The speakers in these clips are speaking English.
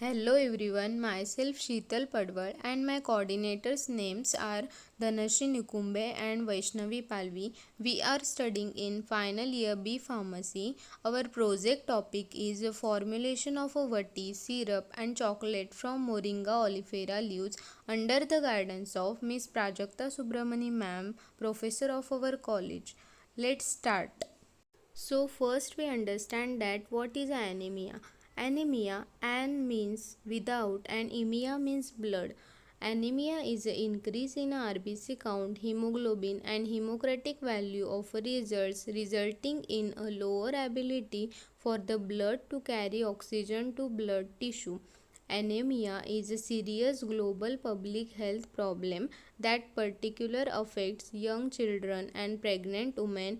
Hello everyone, myself Sheetal Padwar and my coordinators' names are Dhanashri Nikumbe and Vaishnavi Palvi. We are studying in final year B Pharmacy. Our project topic is a formulation of a vati, syrup and chocolate from Moringa oleifera leaves under the guidance of Miss Prajakta Subramani ma'am, professor of our college. Let's start. So first we understand that what is anemia. Anemia, an means without and emia means blood. Anemia is an increase in RBC count, hemoglobin and hemocritic value of results resulting in a lower ability for the blood to carry oxygen to blood tissue. Anemia is a serious global public health problem that particularly affects young children and pregnant women.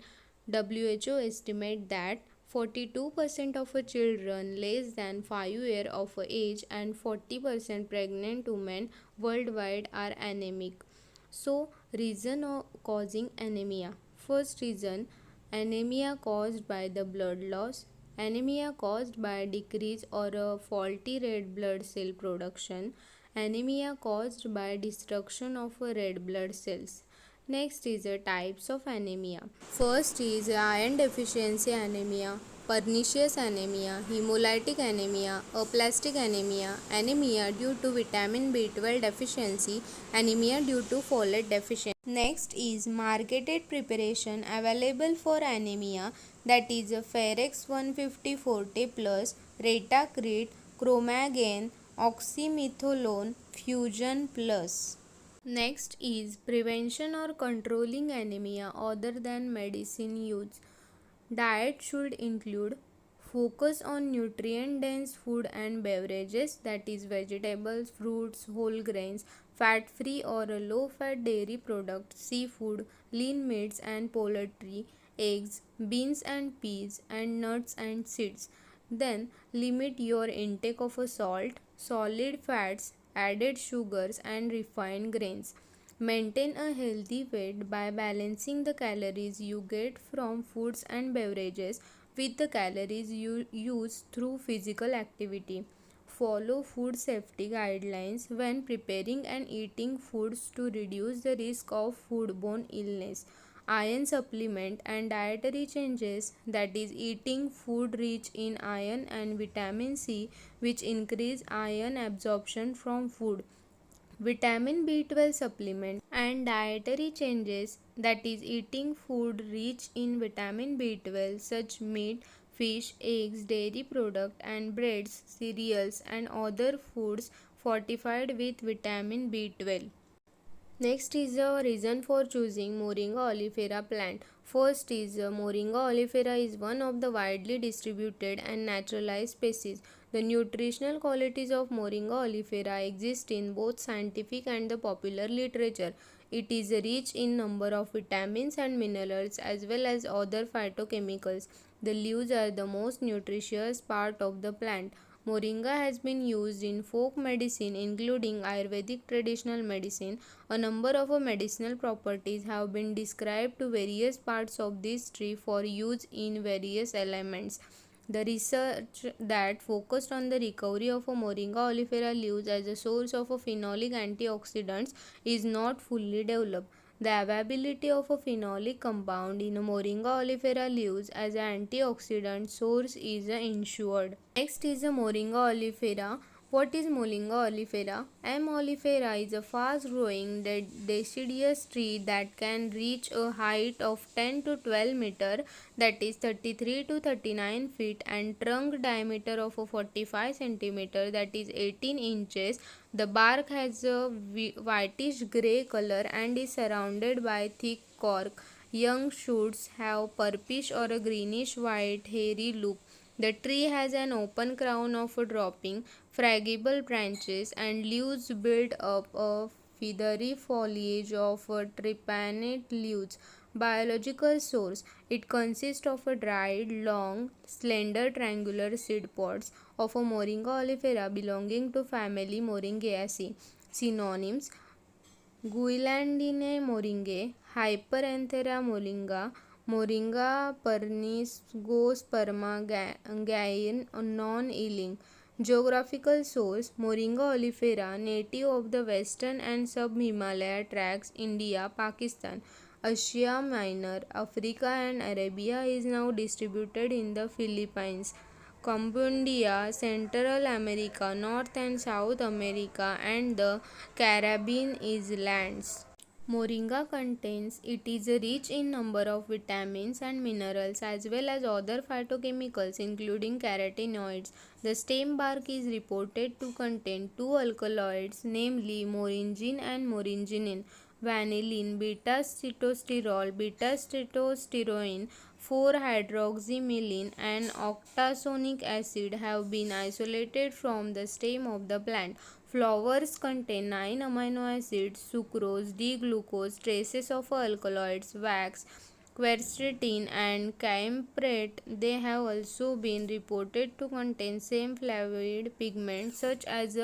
WHO estimate that 42% of children less than 5 years of age and 40% pregnant women worldwide are anemic. So, reason of causing anemia. First reason, anemia caused by the blood loss. Anemia caused by decrease or a faulty red blood cell production. Anemia caused by destruction of red blood cells. Next is types of anemia. First is iron deficiency anemia, pernicious anemia, hemolytic anemia, aplastic anemia, anemia due to vitamin B12 deficiency, anemia due to folate deficiency. Next is marketed preparation available for anemia, that is Ferrex 150 Forte Plus, Retacrit, Chromagen, Oxymetholone, Fusion Plus. Next is prevention or controlling anemia other than medicine use. Diet should include focus on nutrient dense food and beverages, that is vegetables, fruits, whole grains, fat free or low fat dairy products, seafood, lean meats and poultry, eggs, beans and peas and nuts and seeds. Then limit your intake of salt, solid fats, added sugars and refined grains. Maintain a healthy weight by balancing the calories you get from foods and beverages with the calories you use through physical activity. Follow food safety guidelines when preparing and eating foods to reduce the risk of foodborne illness. Iron supplement and dietary changes, that is eating food rich in iron and vitamin C, which increase iron absorption from food. Vitamin B12 supplement and dietary changes, that is eating food rich in vitamin B12 such meat, fish, eggs, dairy product and breads, cereals and other foods fortified with vitamin B12. Next is the reason for choosing Moringa oleifera plant. First is Moringa oleifera is one of the widely distributed and naturalized species. The nutritional qualities of Moringa oleifera exist in both scientific and the popular literature. It is rich in number of vitamins and minerals as well as other phytochemicals. The leaves are the most nutritious part of the plant. Moringa has been used in folk medicine including Ayurvedic traditional medicine. A number of medicinal properties have been described to various parts of this tree for use in various ailments. The research that focused on the recovery of Moringa oleifera leaves as a source of phenolic antioxidants is not fully developed. The availability of a phenolic compound in Moringa oleifera leaves as an antioxidant source is ensured. Next is Moringa oleifera. What is Moringa oleifera? M. oleifera is a fast-growing deciduous tree that can reach a height of 10 to 12 meter, that is 33 to 39 feet, and trunk diameter of 45 centimeter, that is 18 inches. The bark has a whitish grey color and is surrounded by thick cork. Young shoots have purplish or a greenish white hairy look. The tree has an open crown of dropping, fragile branches and leaves build up a feathery foliage of trepanate leaves. Biological source. It consists of a dried, long, slender triangular seed pods of a Moringa oleifera belonging to family Moringaceae. Synonyms: Guilandine moringae, Hyperanthera moringa, Moringa pernisgosperma gain, non-yielding. Geographical source: Moringa oleifera, native of the western and sub-Himalaya tracts, India, Pakistan, Asia Minor, Africa and Arabia. Is now distributed in the Philippines, Cambodia, Central America, North and South America, and the Caribbean islands. Moringa contains it is rich in number of vitamins and minerals as well as other phytochemicals including carotenoids. The stem bark is reported to contain two alkaloids, namely moringin and moringinin, vanillin, beta-sitosterol, beta-sitosteroin, 4-hydroxymyelin and octasonic acid have been isolated from the stem of the plant. Flowers contain 9 amino acids, sucrose, D-glucose, traces of alkaloids, wax, quercetin and camphorate. They have also been reported to contain same flavoid pigments such as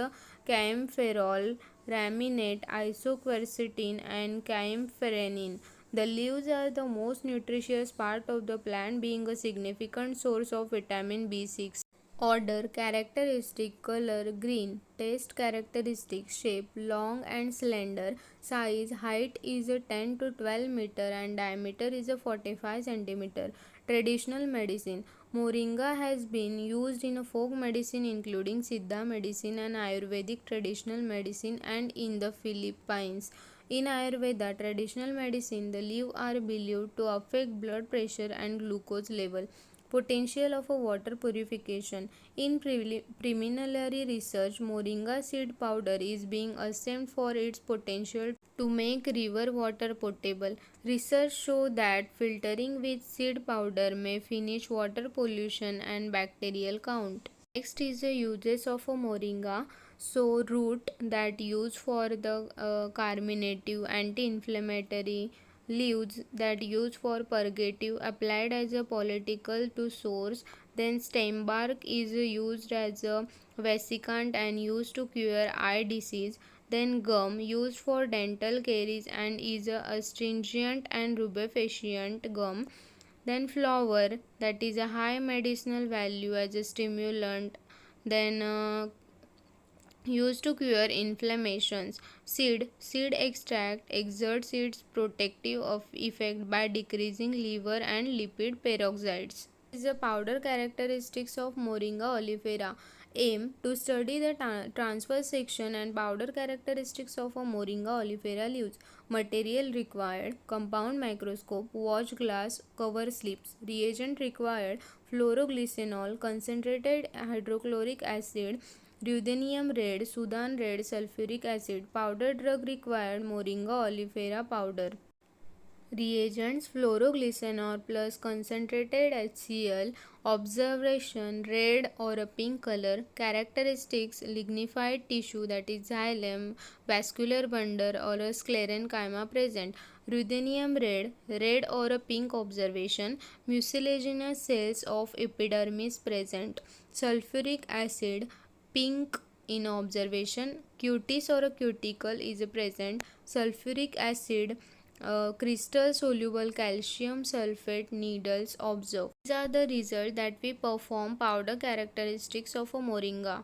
campherol, raminate, isoquercetin and camphoranin. The leaves are the most nutritious part of the plant, being a significant source of vitamin B6. Odor characteristic: color green, taste characteristic: shape long and slender, size height is a 10 to 12 meter and diameter is a 45 centimeter. Traditional medicine: Moringa has been used in a folk medicine including Siddha medicine and Ayurvedic traditional medicine and in the Philippines. In Ayurveda traditional medicine, the leaves are believed to affect blood pressure and glucose level. Potential of a water purification. In preliminary research, moringa seed powder is being assessed for its potential to make river water potable. Research show that filtering with seed powder may finish water pollution and bacterial count. Next is the uses of a moringa. So root that used for the carminative, anti-inflammatory, leaves that used for purgative, applied as a political to sores. Then stem bark is used as a vesicant and used to cure eye disease. Then gum used for dental caries and is a astringent and rubefacient gum. Then flower that is a high medicinal value as a stimulant. Then used to cure inflammations. Seed extract exerts its protective of effect by decreasing liver and lipid peroxides. This is the powder characteristics of Moringa oleifera. Aim: to study the transfer section and powder characteristics of a Moringa oleifera leaves. Material required: compound microscope, watch glass, cover slips. Reagent required: fluoroglycanol, concentrated hydrochloric acid, ruthenium red, Sudan red, sulfuric acid. Powder drug required: Moringa oleifera powder. Reagents: fluoroglycanol plus concentrated HCl. Observation: red or a pink color. Characteristics: lignified tissue that is xylem, vascular bundle or a sclerenchyma present. Ruthenium red, red or a pink. Observation: mucilaginous cells of epidermis present. Sulfuric acid, pink in observation. Cutis or a cuticle is present. Sulfuric acid, crystal soluble calcium sulfate needles observed. These are the results that we perform powder characteristics of a moringa.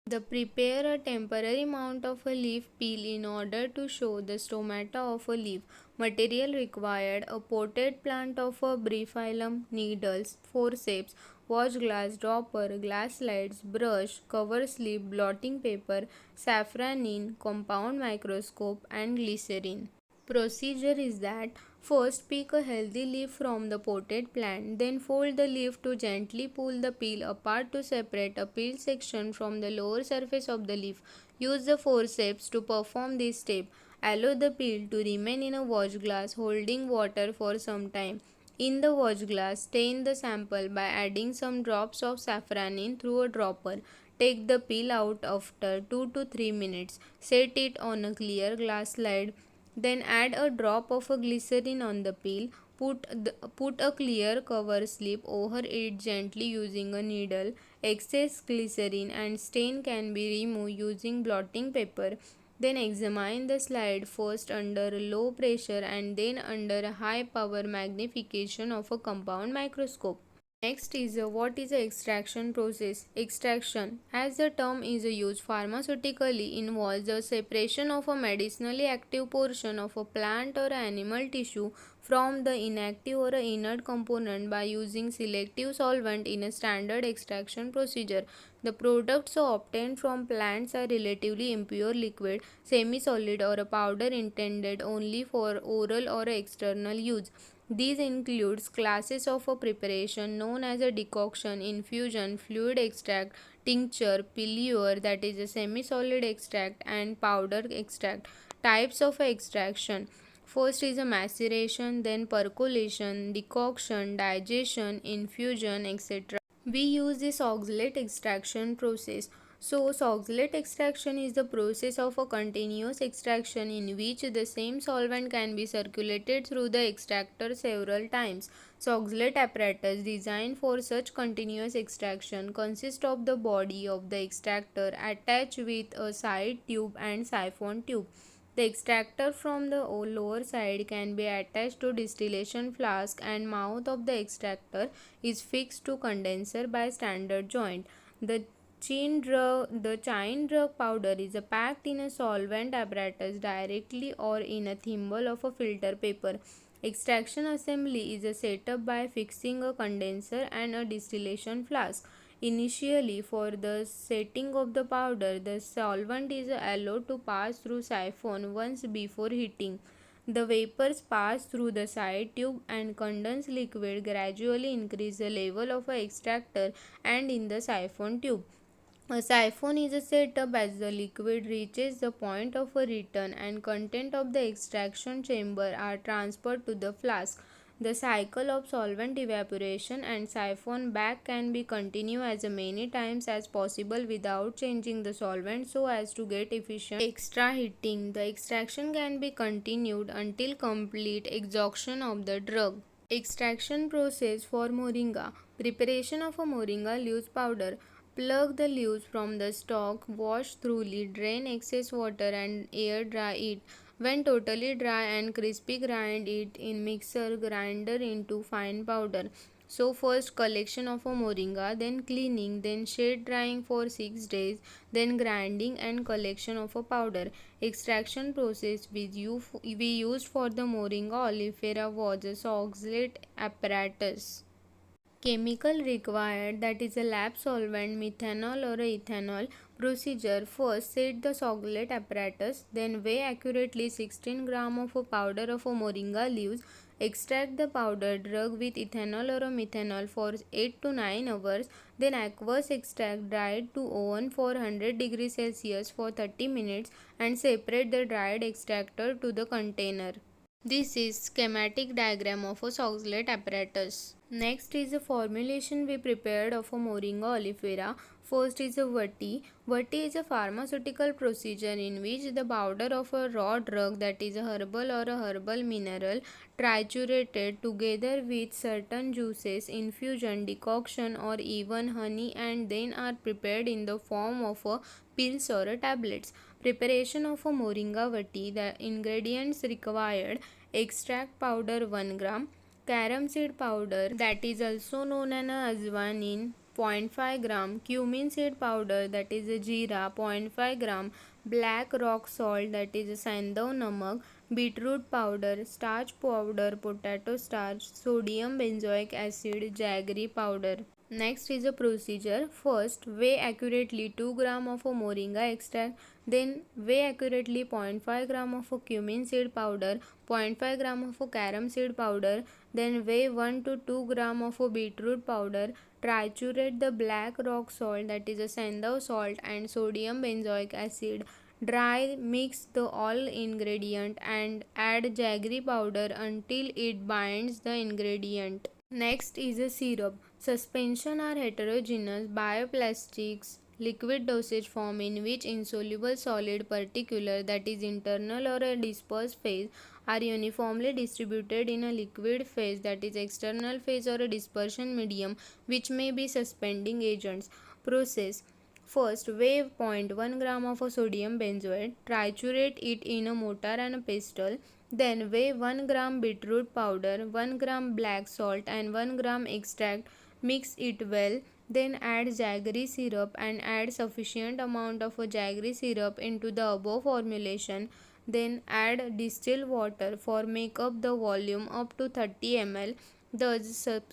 The prepare a temporary mount of a leaf peel in order to show the stomata of a leaf. Material required: a potted plant of a bryophyllum, needles, forceps, watch glass, dropper, glass slides, brush, cover slip, blotting paper, safranin, compound microscope and glycerin. Procedure is that first pick a healthy leaf from the potted plant, then fold the leaf to gently pull the peel apart to separate a peeled section from the lower surface of the leaf. Use the forceps to perform this step. Allow the peel to remain in a watch glass holding water for some time. In the watch glass, stain the sample by adding some drops of safranin through a dropper. Take the peel out after 2 to 3 minutes. Set it on a clear glass slide. Then add a drop of a glycerin on the peel. Put a clear cover slip over it gently using a needle. Excess glycerin and stain can be removed using blotting paper. Then examine the slide first under low pressure and then under high power magnification of a compound microscope. Next is what is the extraction process? Extraction, as the term is used pharmaceutically, involves the separation of a medicinally active portion of a plant or animal tissue from the inactive or inert component by using selective solvent in a standard extraction procedure. The products so obtained from plants are relatively impure liquid, semi-solid or a powder intended only for oral or external use. These includes classes of a preparation known as a decoction, infusion, fluid extract, tincture, pilure that is a semi-solid extract and powder extract. Types of extraction. First is a maceration, then percolation, decoction, digestion, infusion, etc. We use this oxalate extraction process. So, oxalate extraction is the process of a continuous extraction in which the same solvent can be circulated through the extractor several times. So, oxalate apparatus designed for such continuous extraction consists of the body of the extractor attached with a side tube and siphon tube. The extractor from the lower side can be attached to distillation flask and mouth of the extractor is fixed to condenser by standard joint. The chain drug powder is packed in a solvent apparatus directly or in a thimble of a filter paper. Extraction assembly is set up by fixing a condenser and a distillation flask. Initially, for the setting of the powder, the solvent is allowed to pass through siphon once before heating. The vapors pass through the side tube and condensed liquid gradually increase the level of a extractor and in the siphon tube. A siphon is set up as the liquid reaches the point of a return and content of the extraction chamber are transferred to the flask. The cycle of solvent evaporation and siphon back can be continued as many times as possible without changing the solvent so as to get efficient extra heating. The extraction can be continued until complete exhaustion of the drug. Extraction process for moringa. Preparation of a moringa leaves powder. Pluck the leaves from the stalk, wash thoroughly, drain excess water and air dry it. When totally dry and crispy, grind it in mixer grinder into fine powder. So first collection of a moringa, then cleaning, then shade drying for 6 days, then grinding and collection of a powder. Extraction process we used for the moringa oleifera was a oxalate apparatus. Chemical required, that is a lab solvent, methanol or ethanol. Procedure: first set the oxalate apparatus, then weigh accurately 16 gram of a powder of a moringa leaves. Extract the powder drug with ethanol or a methanol for 8 to 9 hours. Then aqueous extract dried to oven for 100 degrees Celsius for 30 minutes and separate the dried extractor to the container. This is schematic diagram of a oxalate apparatus. Next is the formulation we prepared of a moringa oleifera. First is a vati. Vati is a pharmaceutical procedure in which the powder of a raw drug, that is a herbal or a herbal mineral, triturated together with certain juices, infusion, decoction or even honey and then are prepared in the form of a pills or a tablets. Preparation of a moringa vati. The ingredients required: extract powder 1 gram, carom seed powder, that is also known as azwanin, 0.5 gram, cumin seed powder, that is a jeera, 0.5 gram, black rock salt, that is a sandav namak, beetroot powder, starch powder, potato starch, sodium benzoic acid, jaggery powder. Next is a procedure. First, weigh accurately 2 gram of a moringa extract, then weigh accurately 0.5 gram of a cumin seed powder, 0.5 gram of a carom seed powder, then weigh 1 to 2 gram of a beetroot powder. Triturate the black rock salt, that is a sandav salt, and sodium benzoic acid. Dry, mix the all ingredient and add jaggery powder until it binds the ingredient. Next is a syrup. Suspension are heterogeneous bioplastics liquid dosage form in which insoluble solid particular, that is internal or a dispersed phase, are uniformly distributed in a liquid phase, that is external phase, or a dispersion medium which may be suspending agents. Process: first, weigh 0.1 gram of a sodium benzoate, triturate it in a mortar and a pestle. Then weigh 1 gram beetroot powder, 1 gram black salt and 1 gram extract. Mix it well. Then add jaggery syrup and add sufficient amount of jaggery syrup into the above formulation. Then add distilled water for make up the volume up to 30 ml. The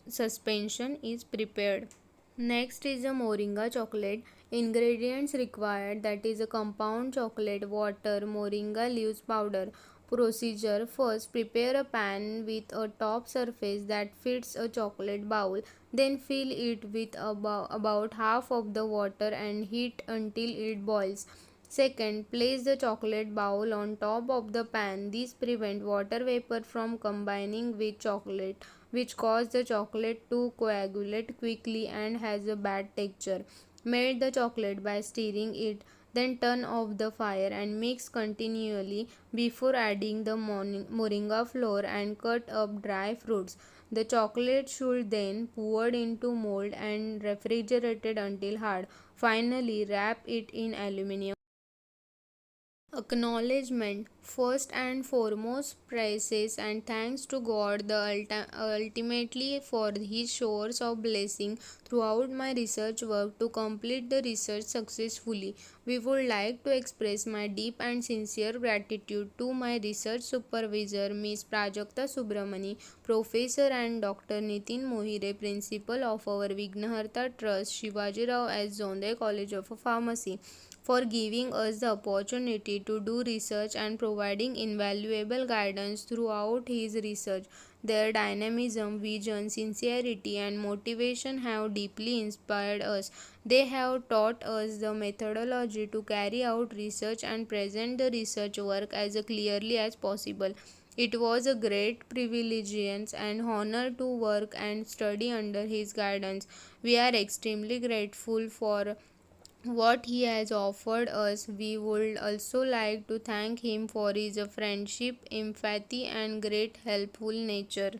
suspension is prepared. Next is a moringa chocolate. Ingredients required, that is a compound chocolate, water, moringa leaves powder. Procedure: first, prepare a pan with a top surface that fits a chocolate bowl. Then fill it with about half of the water and heat until it boils. Second, place the chocolate bowl on top of the pan. This prevents water vapor from combining with chocolate, which cause the chocolate to coagulate quickly and has a bad texture. Melt the chocolate by stirring it, then turn off the fire and mix continually before adding the moringa flour and cut up dry fruits. The chocolate should then poured into mold and refrigerated until hard. Finally, wrap it in aluminum. Acknowledgement: first and foremost, praises and thanks to God the ultimately for His showers of blessing throughout my research work to complete the research successfully. We would like to express my deep and sincere gratitude to my research supervisor Ms. Prajakta Subramani, Professor, and Dr. Nitin Mohire, Principal of our Vignaharta Trust, Shivaji Rao S. Zonde College of Pharmacy, for giving us the opportunity to do research and providing invaluable guidance throughout his research. Their dynamism, vision, sincerity, and motivation have deeply inspired us. They have taught us the methodology to carry out research and present the research work as clearly as possible. It was a great privilege and honor to work and study under his guidance. We are extremely grateful for what he has offered us. We would also like to thank him for his friendship, empathy, and great helpful nature.